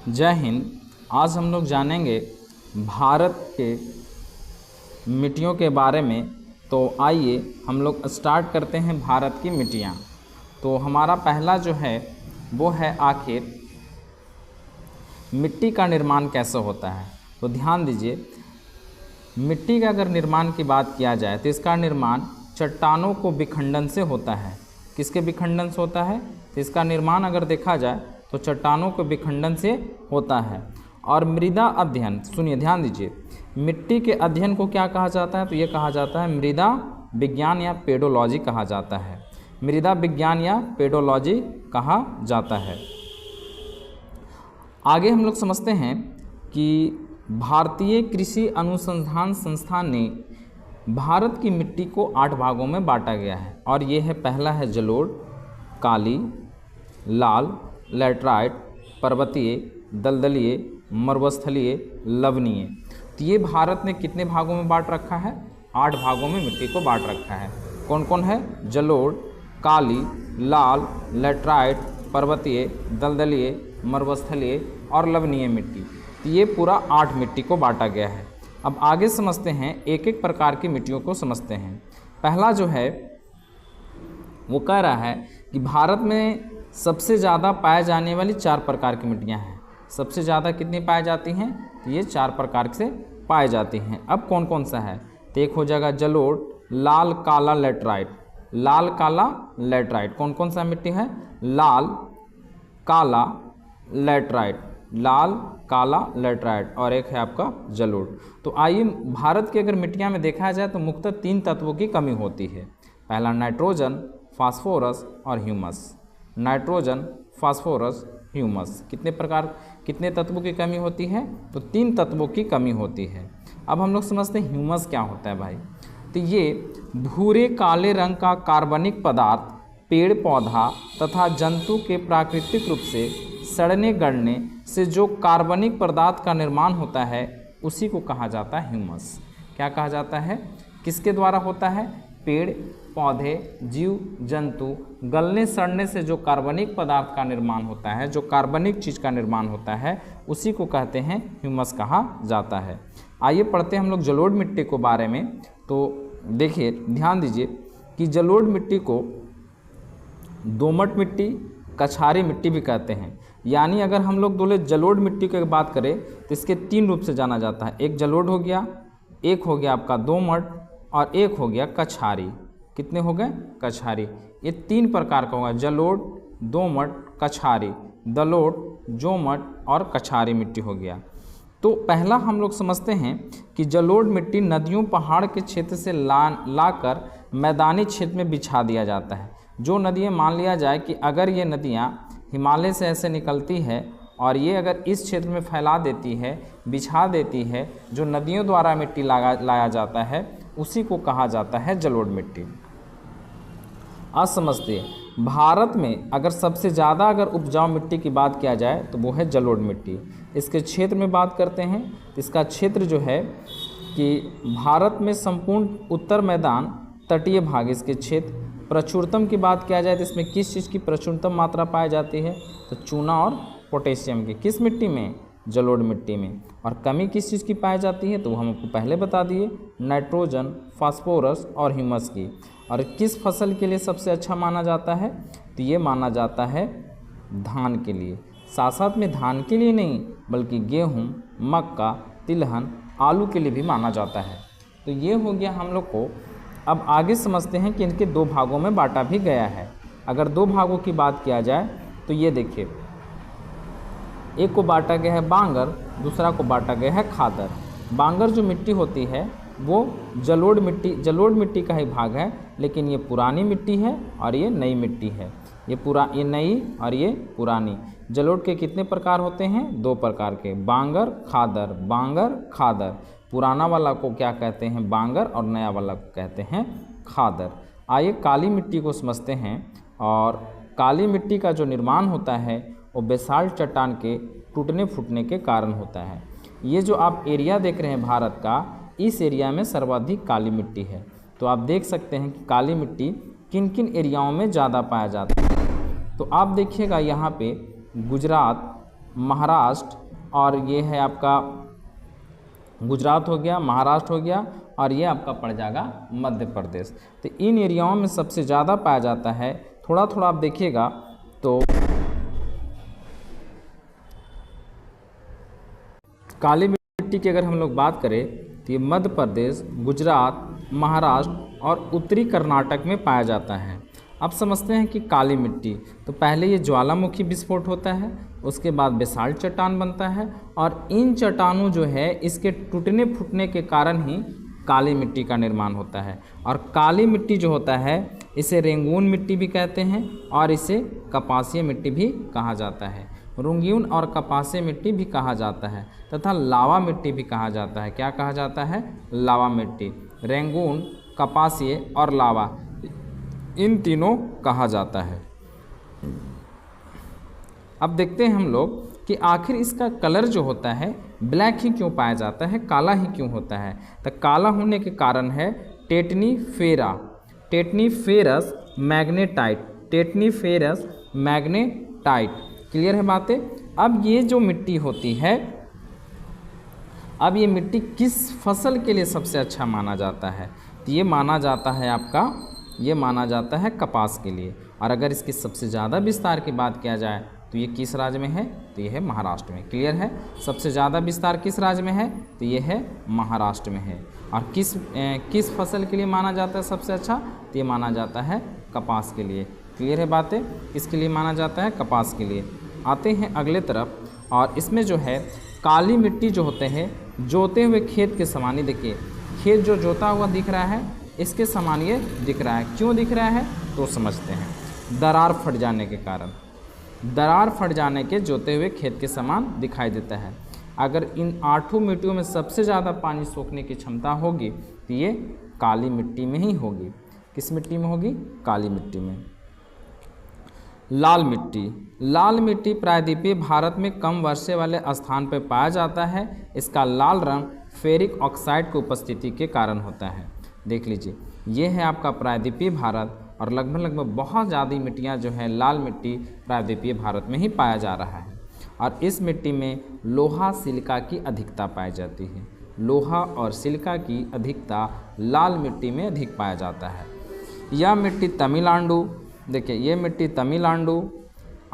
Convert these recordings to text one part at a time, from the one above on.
जय हिंद। आज हम लोग जानेंगे भारत के मिट्टियों के बारे में। तो आइए हम लोग स्टार्ट करते हैं भारत की मिट्टियाँ। तो हमारा पहला जो है वो है आखिर मिट्टी का निर्माण कैसे होता है। तो ध्यान दीजिए, मिट्टी का अगर निर्माण की बात किया जाए तो इसका निर्माण चट्टानों को विखंडन से होता है। किसके विखंडन से होता है? तो इसका निर्माण अगर देखा जाए तो चट्टानों के विखंडन से होता है। और मृदा अध्ययन, सुनिए ध्यान दीजिए, मिट्टी के अध्ययन को क्या कहा जाता है? तो ये कहा जाता है मृदा विज्ञान या पेडोलॉजी कहा जाता है। मृदा विज्ञान या पेडोलॉजी कहा जाता है। आगे हम लोग समझते हैं कि भारतीय कृषि अनुसंधान संस्थान ने भारत की मिट्टी को 8 भागों में बांटा गया है। और ये है, पहला है जलोढ़, काली, लाल, लैटराइट, पर्वतीय, दलदलीय, मरुस्थलीय, लवणीय। तो ये भारत ने कितने भागों में बांट रखा है? 8 भागों में मिट्टी को बांट रखा है। कौन कौन है? जलोढ़, काली, लाल, लैटराइट, पर्वतीय, दलदलीय, मरुस्थलीय और लवणीय मिट्टी। तो ये पूरा 8 मिट्टी को बांटा गया है। अब आगे समझते हैं, एक एक प्रकार की मिट्टियों को समझते हैं। पहला जो है वो कह रहा है कि भारत में सबसे ज़्यादा पाए जाने वाली 4 प्रकार की मिट्टियाँ हैं। सबसे ज़्यादा कितनी पाई जाती हैं? तो ये 4 प्रकार से पाई जाती हैं। अब कौन कौन सा है? तो एक हो जाएगा जलोढ़, लाल, काला, लैटराइट। लाल, काला, लैटराइट कौन कौन सा मिट्टी है? लाल, काला, लैटराइट, लाल, काला, लैटराइट और एक है आपका जलोढ़। तो आइए, भारत की अगर मिट्टियाँ में देखा जाए तो मुख्यतः 3 तत्वों की कमी होती है। पहला नाइट्रोजन, फास्फोरस और ह्यूमस। नाइट्रोजन, फास्फोरस, ह्यूमस, कितने तत्वों की कमी होती है? तो 3 तत्वों की कमी होती है। अब हम लोग समझते हैं ह्यूमस क्या होता है भाई। तो ये भूरे काले रंग का कार्बनिक पदार्थ पेड़ पौधा तथा जंतु के प्राकृतिक रूप से सड़ने गलने से जो कार्बनिक पदार्थ का निर्माण होता है उसी को कहा जाता है ह्यूमस। क्या कहा जाता है? किसके द्वारा होता है? पेड़ पौधे, जीव जंतु गलने सड़ने से जो कार्बनिक पदार्थ का निर्माण होता है, जो कार्बनिक चीज़ का निर्माण होता है, उसी को कहते हैं ह्यूमस कहा जाता है। आइए पढ़ते हैं हम लोग जलोढ़ मिट्टी को बारे में। तो देखिए, ध्यान दीजिए कि जलोढ़ मिट्टी को दोमट मिट्टी, कछारी मिट्टी भी कहते हैं। यानी अगर हम लोग बोले जलोढ़ मिट्टी की बात करें तो इसके 3 रूप से जाना जाता है। एक जलोढ़ हो गया, एक हो गया आपका दोमट और एक हो गया कछारी। कितने हो गए? कछारी। ये 3 प्रकार का होगा, जलोढ़, दोमट, कछारी। दलोढ़, जोमट और कछारी मिट्टी हो गया। तो पहला हम लोग समझते हैं कि जलोढ़ मिट्टी नदियों पहाड़ के क्षेत्र से लाकर मैदानी क्षेत्र में बिछा दिया जाता है। जो नदियाँ, मान लिया जाए कि अगर ये नदियाँ हिमालय से ऐसे निकलती है और ये अगर इस क्षेत्र में फैला देती है, बिछा देती है, जो नदियों द्वारा मिट्टी लाया जाता है उसी को कहा जाता है जलोढ़ मिट्टी। आज समझते हैं, भारत में अगर सबसे ज़्यादा अगर उपजाऊ मिट्टी की बात किया जाए तो वो है जलोढ़ मिट्टी। इसके क्षेत्र में बात करते हैं, इसका क्षेत्र जो है कि भारत में संपूर्ण उत्तर मैदान, तटीय भाग इसके क्षेत्र। प्रचुरतम की बात किया जाए तो इसमें किस चीज़ की प्रचुरतम मात्रा पाई जाती है? तो चूना और पोटेशियम की। किस मिट्टी में? जलोढ़ मिट्टी में। और कमी किस चीज़ की पाई जाती है? तो वो हम आपको पहले बता दिए, नाइट्रोजन, फास्फोरस और ह्यूमस की। और किस फसल के लिए सबसे अच्छा माना जाता है? तो ये माना जाता है धान के लिए। साथ साथ में धान के लिए नहीं बल्कि गेहूँ, मक्का, तिलहन, आलू के लिए भी माना जाता है। तो ये हो गया हम लोग को। अब आगे समझते हैं कि इनके 2 भागों में बांटा भी गया है। अगर 2 भागों की बात किया जाए तो ये देखिए, एक को बांटा गया है बांगर, दूसरा को बांटा गया है खादर। बांगर जो मिट्टी होती है वो जलोढ़ मिट्टी का ही भाग है, लेकिन ये पुरानी मिट्टी है और ये नई मिट्टी है। ये नई और ये पुरानी। जलोढ़ के कितने प्रकार होते हैं? 2 प्रकार के, बांगर, खादर। बांगर, खादर। पुराना वाला को क्या कहते हैं? बांगर। और नया वाला को कहते हैं खादर। आइए काली मिट्टी को समझते हैं। और काली मिट्टी का जो निर्माण होता है वो बेसाल्ट चट्टान के टूटने फूटने के कारण होता है। ये जो आप एरिया देख रहे हैं भारत का, इस एरिया में सर्वाधिक काली मिट्टी है। तो आप देख सकते हैं कि काली मिट्टी किन किन एरियाओं में ज़्यादा पाया जाता है। तो आप देखिएगा यहाँ पे गुजरात, महाराष्ट्र, और ये है आपका गुजरात हो गया, महाराष्ट्र हो गया, और ये आपका पड़ जाएगा मध्य प्रदेश। तो इन एरियाओं में सबसे ज़्यादा पाया जाता है। थोड़ा थोड़ा आप देखिएगा तो काली मिट्टी की अगर हम लोग बात करें तो ये मध्य प्रदेश, गुजरात, महाराष्ट्र और उत्तरी कर्नाटक में पाया जाता है। अब समझते हैं कि काली मिट्टी, तो पहले ये ज्वालामुखी विस्फोट होता है, उसके बाद बेसाल्ट चट्टान बनता है, और इन चट्टानों जो है इसके टूटने फूटने के कारण ही काली मिट्टी का निर्माण होता है। और काली मिट्टी जो होता है इसे रेंगून मिट्टी भी कहते हैं, और इसे कपासीय मिट्टी भी कहा जाता है। रेंगून और कपासीय मिट्टी भी कहा जाता है तथा लावा मिट्टी भी कहा जाता है। क्या कहा जाता है? लावा मिट्टी। रेंगून, कपासीय और लावा, इन तीनों कहा जाता है। अब देखते हैं हम लोग कि आखिर इसका कलर जो होता है ब्लैक ही क्यों पाया जाता है, काला ही क्यों होता है। तो काला होने के कारण है टेटनीफेरा, टेटनीफेरस मैग्नेटाइट, टेटनीफेरस मैग्नेटाइट। क्लियर है बातें? अब ये जो मिट्टी होती है, अब ये मिट्टी किस फसल के लिए सबसे अच्छा माना जाता है? तो ये माना जाता है आपका, ये माना जाता है कपास के लिए। और अगर इसके सबसे ज़्यादा विस्तार की बात किया जाए तो ये किस राज्य में है? तो ये है महाराष्ट्र में। क्लियर है? सबसे ज़्यादा विस्तार किस राज्य में है? तो ये है महाराष्ट्र में है। और किस फसल के लिए माना जाता है सबसे अच्छा? तो ये माना जाता है कपास के लिए। क्लियर है बातें? किसके लिए माना जाता है? कपास के लिए। आते हैं अगले तरफ, और इसमें जो है काली मिट्टी जो होते हैं जोते हुए खेत के समान ही, देखिए खेत जो जोता हुआ दिख रहा है इसके समान ये दिख रहा है। क्यों दिख रहा है तो समझते हैं। दरार फट जाने के कारण, दरार फट जाने के जोते हुए खेत के समान दिखाई देता है। अगर इन 8 मिट्टियों में सबसे ज़्यादा पानी सोखने की क्षमता होगी तो ये काली मिट्टी में ही होगी। किस मिट्टी में होगी? काली मिट्टी में। लाल मिट्टी, लाल मिट्टी प्रायद्वीपीय भारत में कम वर्षा वाले स्थान पर पाया जाता है। इसका लाल रंग फेरिक ऑक्साइड की उपस्थिति के कारण होता है। देख लीजिए, ये है आपका प्रायद्वीपीय भारत, और लगभग बहुत ज़्यादा मिट्टियाँ जो है लाल मिट्टी प्रायद्वीपीय भारत में ही पाया जा रहा है। और इस मिट्टी में लोहा सिलिका की अधिकता पाई जाती है। लोहा और सिलिका की अधिकता लाल मिट्टी में अधिक पाया जाता है। यह मिट्टी तमिलनाडु, देखिए ये मिट्टी तमिलनाडु,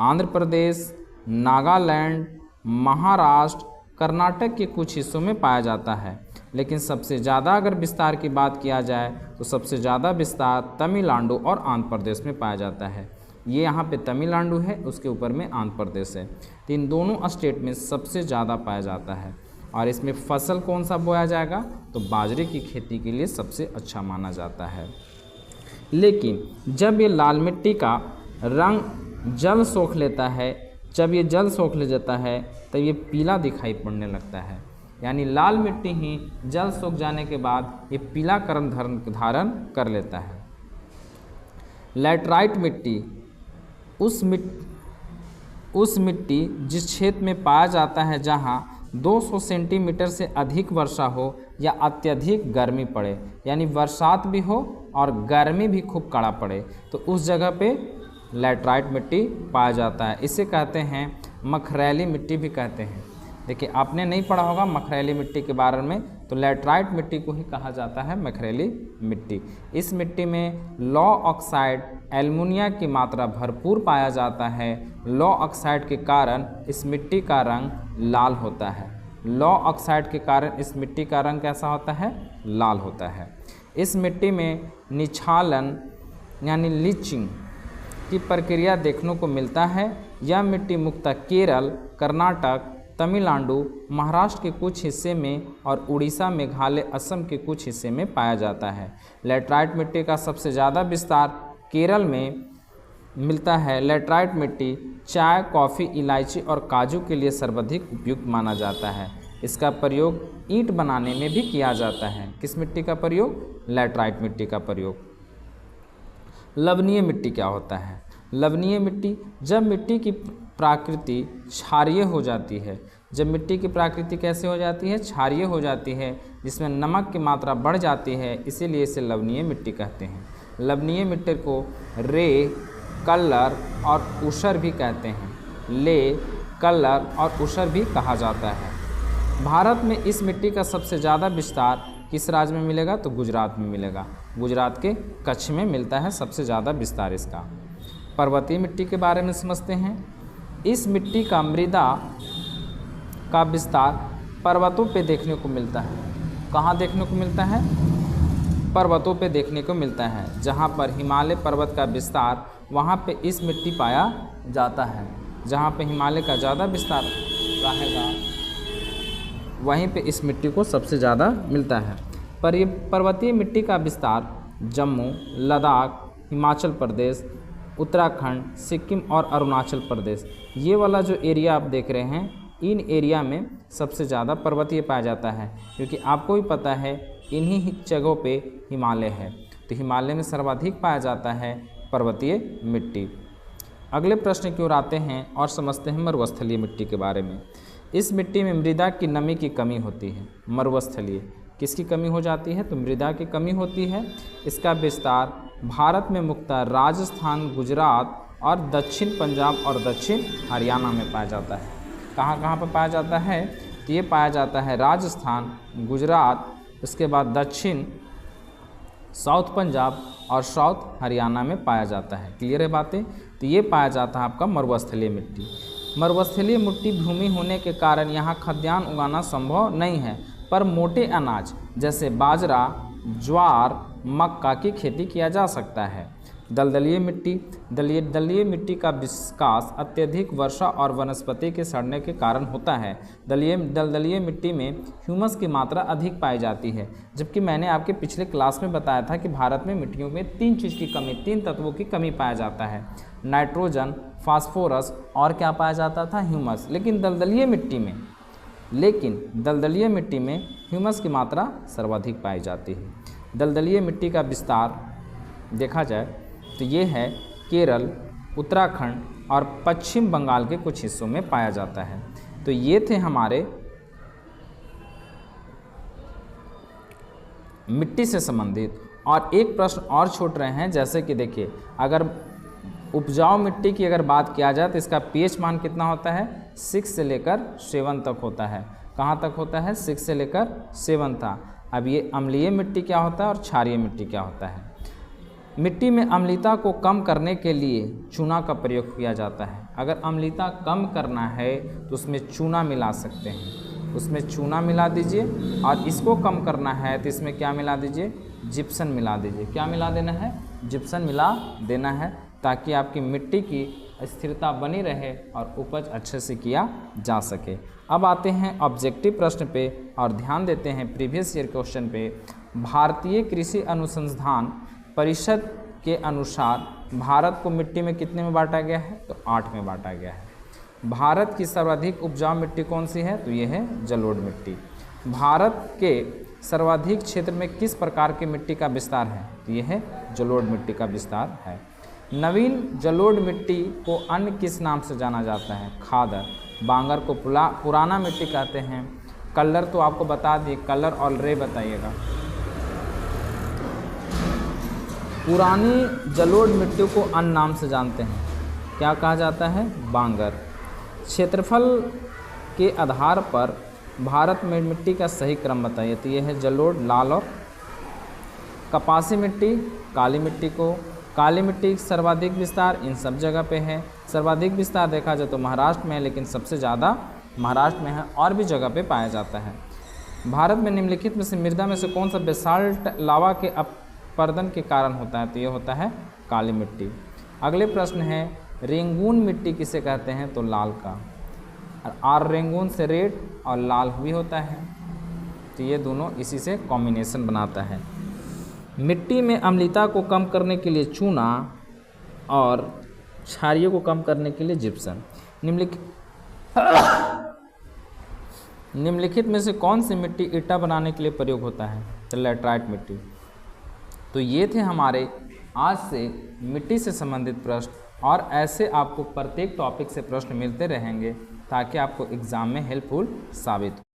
आंध्र प्रदेश, नागालैंड, महाराष्ट्र, कर्नाटक के कुछ हिस्सों में पाया जाता है। लेकिन सबसे ज़्यादा अगर विस्तार की बात किया जाए तो सबसे ज़्यादा विस्तार तमिलनाडु और आंध्र प्रदेश में पाया जाता है। ये यहाँ पे तमिलनाडु है, उसके ऊपर में आंध्र प्रदेश है। तो इन दोनों स्टेट में सबसे ज़्यादा पाया जाता है। और इसमें फसल कौन सा बोया जाएगा? तो बाजरे की खेती के लिए सबसे अच्छा माना जाता है। लेकिन जब ये लाल मिट्टी का रंग जल सोख लेता है, जब ये जल सोख ले जाता है तब ये पीला दिखाई पड़ने लगता है। यानी लाल मिट्टी ही जल सोख जाने के बाद ये पीला कलर धारण कर लेता है। लैटराइट मिट्टी, उस मिट्टी जिस क्षेत्र में पाया जाता है जहाँ 200 सेंटीमीटर से अधिक वर्षा हो या अत्यधिक गर्मी पड़े, यानी बरसात भी हो और गर्मी भी खूब कड़ा पड़े, तो उस जगह पे लैटराइट मिट्टी पाया जाता है। इसे कहते हैं मखरैली मिट्टी भी कहते हैं। देखिए आपने नहीं पढ़ा होगा मखरैली मिट्टी के बारे में, तो लैटराइट मिट्टी को ही कहा जाता है मखरैली मिट्टी। इस मिट्टी में लौ ऑक्साइड एल्युमिनियम की मात्रा भरपूर पाया जाता है। लौ ऑक्साइड के कारण इस मिट्टी का रंग लाल होता है। लौ ऑक्साइड के कारण इस मिट्टी का रंग कैसा होता है? लाल होता है। इस मिट्टी में निछालन यानी लीचिंग की प्रक्रिया देखने को मिलता है। यह मिट्टी मुख्यतः केरल, कर्नाटक, तमिलनाडु, महाराष्ट्र के कुछ हिस्से में और उड़ीसा, मेघालय, असम के कुछ हिस्से में पाया जाता है। लैटराइट मिट्टी का सबसे ज़्यादा विस्तार केरल में मिलता है। लैटराइट मिट्टी चाय, कॉफ़ी, इलायची और काजू के लिए सर्वाधिक उपयुक्त माना जाता है। इसका प्रयोग ईंट बनाने में भी किया जाता है। किस मिट्टी का प्रयोग? लैटराइट मिट्टी का प्रयोग। लवणीय मिट्टी क्या होता है? लवणीय मिट्टी, जब मिट्टी की प्रकृति क्षारीय हो जाती है, जब मिट्टी की प्रकृति कैसे हो जाती है? क्षारीय हो जाती है, जिसमें नमक की मात्रा बढ़ जाती है, इसीलिए इसे लवणीय मिट्टी कहते हैं। लवणीय मिट्टी को रे, कलर और ऊसर भी कहते हैं। ले, कल्लर और ऊसर भी कहा जाता है। भारत में इस मिट्टी का सबसे ज़्यादा विस्तार किस राज्य में मिलेगा? तो गुजरात में मिलेगा। गुजरात के कच्छ में मिलता है सबसे ज़्यादा विस्तार इसका। पर्वतीय मिट्टी के बारे में समझते हैं। इस मिट्टी का मृदा का विस्तार पर्वतों पे देखने को मिलता है। कहाँ देखने को मिलता है? पर्वतों पे देखने को मिलता है। जहाँ पर हिमालय पर्वत का विस्तार, वहाँ पे इस मिट्टी पाया जाता है। जहाँ पे हिमालय का ज़्यादा विस्तार रहेगा वहीं पे इस मिट्टी को सबसे ज़्यादा मिलता है। पर ये पर्वतीय मिट्टी का विस्तार जम्मू, लद्दाख, हिमाचल प्रदेश, उत्तराखंड, सिक्किम और अरुणाचल प्रदेश, ये वाला जो एरिया आप देख रहे हैं, इन एरिया में सबसे ज़्यादा पर्वतीय पाया जाता है। क्योंकि आपको भी पता है इन्हीं जगहों पे हिमालय है, तो हिमालय में सर्वाधिक पाया जाता है पर्वतीय मिट्टी। अगले प्रश्न की ओर आते हैं और समझते हैं मरुस्थलीय मिट्टी के बारे में। इस मिट्टी में मृदा की नमी की कमी होती है। मरुस्थलीय किसकी कमी हो जाती है? तो मृदा की कमी होती है। इसका विस्तार भारत में मुख्यतः राजस्थान, गुजरात और दक्षिण पंजाब और दक्षिण हरियाणा में पाया जाता है। कहाँ कहाँ पर पाया जाता है? तो ये पाया जाता है राजस्थान, गुजरात, उसके बाद दक्षिण साउथ पंजाब और साउथ हरियाणा में पाया जाता है। क्लियर है बातें? तो ये पाया जाता है आपका मरुस्थलीय मिट्टी। मरुस्थलीय मिट्टी भूमि होने के कारण यहाँ खाद्यान्न उगाना संभव नहीं है, पर मोटे अनाज जैसे बाजरा, ज्वार, मक्का की खेती किया जा सकता है। दलदलीय मिट्टी, दलदलीय मिट्टी का विकास अत्यधिक वर्षा और वनस्पति के सड़ने के कारण होता है। दलदलीय मिट्टी में ह्यूमस की मात्रा अधिक पाई जाती है। जबकि मैंने आपके पिछले क्लास में बताया था कि भारत में मिट्टियों में तीन तत्वों की कमी पाया जाता है, नाइट्रोजन, फास्फोरस और क्या पाया जाता था? ह्यूमस। लेकिन दलदलीय मिट्टी में ह्यूमस की मात्रा सर्वाधिक पाई जाती है। दलदलीय मिट्टी का विस्तार देखा जाए तो ये है केरल, उत्तराखंड और पश्चिम बंगाल के कुछ हिस्सों में पाया जाता है। तो ये थे हमारे मिट्टी से संबंधित। और एक प्रश्न और छूट रहे हैं, जैसे कि देखिए, अगर उपजाऊ मिट्टी की अगर बात किया जाए तो इसका pH मान कितना होता है? 6 से लेकर 7 तक होता है। कहाँ तक होता है? 6 से लेकर 7 था। अब ये अम्लीय मिट्टी क्या होता है और क्षारीय मिट्टी क्या होता है? मिट्टी में अम्लता को कम करने के लिए चूना का प्रयोग किया जाता है। अगर अम्लता कम करना है तो उसमें चूना मिला सकते हैं, उसमें चूना मिला दीजिए। और इसको कम करना है तो इसमें क्या मिला दीजिए? जिप्सम मिला दीजिए। क्या मिला देना है? जिप्सम मिला देना है, ताकि आपकी मिट्टी की स्थिरता बनी रहे और उपज अच्छे से किया जा सके। अब आते हैं ऑब्जेक्टिव प्रश्न पे और ध्यान देते हैं प्रीवियस ईयर क्वेश्चन पे। भारतीय कृषि अनुसंधान परिषद के अनुसार भारत को मिट्टी में कितने में बांटा गया है? तो 8 में बांटा गया है। भारत की सर्वाधिक उपजाऊ मिट्टी कौन सी है? तो ये है जलोढ़ मिट्टी। भारत के सर्वाधिक क्षेत्र में किस प्रकार की मिट्टी का विस्तार है? तो ये है जलोढ़ मिट्टी का विस्तार है। नवीन जलोढ़ मिट्टी को अन्य किस नाम से जाना जाता है? खादर। बांगर को पुराना मिट्टी कहते हैं। कलर तो आपको बता दिए, कलर और रे बताइएगा। पुरानी जलोढ़ मिट्टी को अन्य नाम से जानते हैं, क्या कहा जाता है? बांगर। क्षेत्रफल के आधार पर भारत में मिट्टी का सही क्रम बताइए। तो ये है जलोढ़, लाल और कपासी मिट्टी, काली मिट्टी को। काली मिट्टी सर्वाधिक विस्तार इन सब जगह पे है। सर्वाधिक विस्तार देखा जाए तो महाराष्ट्र में है, लेकिन सबसे ज़्यादा महाराष्ट्र में है और भी जगह पे पाया जाता है। भारत में निम्नलिखित में से मृदा में से कौन सा बेसाल्ट लावा के अपरदन के कारण होता है? तो ये होता है काली मिट्टी। अगले प्रश्न है, रेंगून मिट्टी किसे कहते हैं? तो लाल का। और रेंगून से रेड और लाल भी होता है, तो ये दोनों इसी से कॉम्बिनेशन बनाता है। मिट्टी में अम्लता को कम करने के लिए चूना और क्षारीय को कम करने के लिए जिप्सम। निम्नलिखित में से कौन सी मिट्टी ईंटा बनाने के लिए प्रयोग होता है? तो लैटराइट मिट्टी। तो ये थे हमारे आज से मिट्टी से संबंधित प्रश्न, और ऐसे आपको प्रत्येक टॉपिक से प्रश्न मिलते रहेंगे ताकि आपको एग्ज़ाम में हेल्पफुल साबित हो।